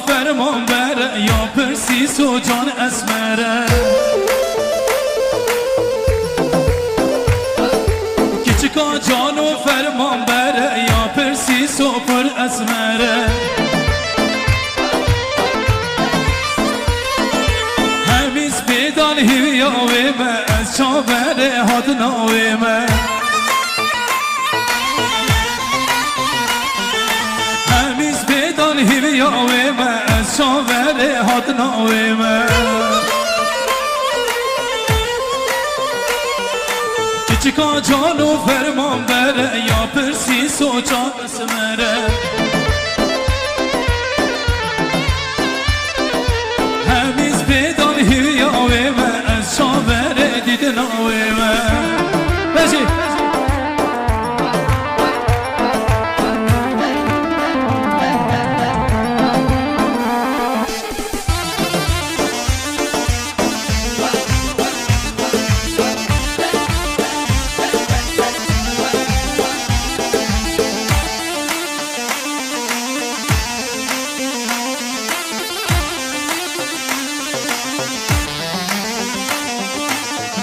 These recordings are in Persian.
فرمان بره یا پرسیس و جان اسمره کچکا جان و فرمان بره یا پرسیس و پر اسمره همیز بیدان هیویاوی من از چاوره هادناوی من همیز بیدان هیویاوی من از چاوره هادناوی من کچکا جان و فرمان بره یا پرسیس و جان اسمره همیز بیدان هیویاوی من از چاوره دیدناوی من بشی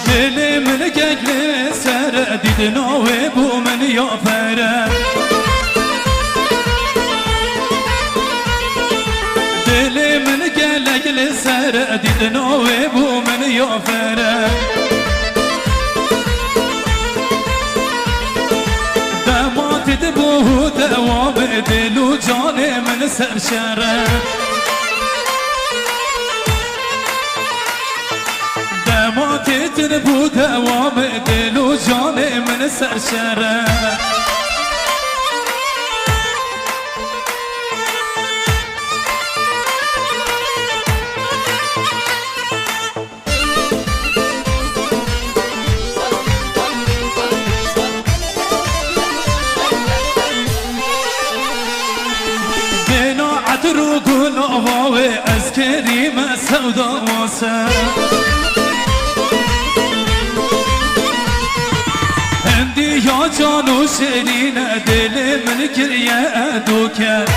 دل من گل سر دیدناوی بو من یافره دل من گل سر دیدناوی بو من یافره دماتت بو دوام دل و جان من سرشره دماتت بو دوام دل و جان من سرشره بنا عطر و گل آواوی از کریم سودا واسه یا جان و شیرین دل من گریه دو کرد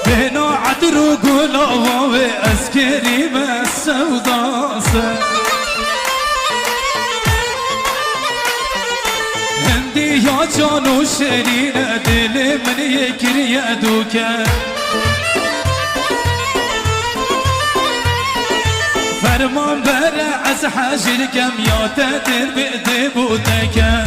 بنا عطر و گل آواوی از کریم سوداسه هندی یا جان و شیرین دل من گریه دو کرد فرمان بره از حاجر کم یا تدر بده بودکه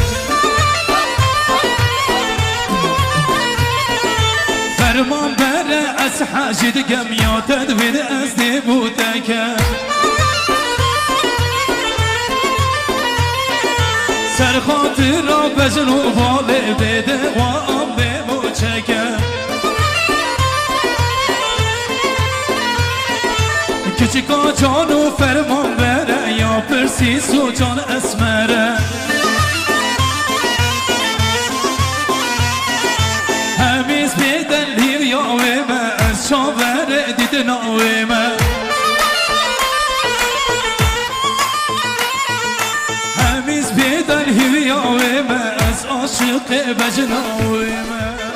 فرمان بره از حاجر کم یا تدر از ده بودکه سر خاطر را بجن و باله بده و آم به موچکه کچکا جان و فرمان بره یا پرسیس و جان اسمره همیز بیدن هیویاوی من از چاوره دیدناوی من همیز بیدن هیویاوی من از عاشق بجناوی من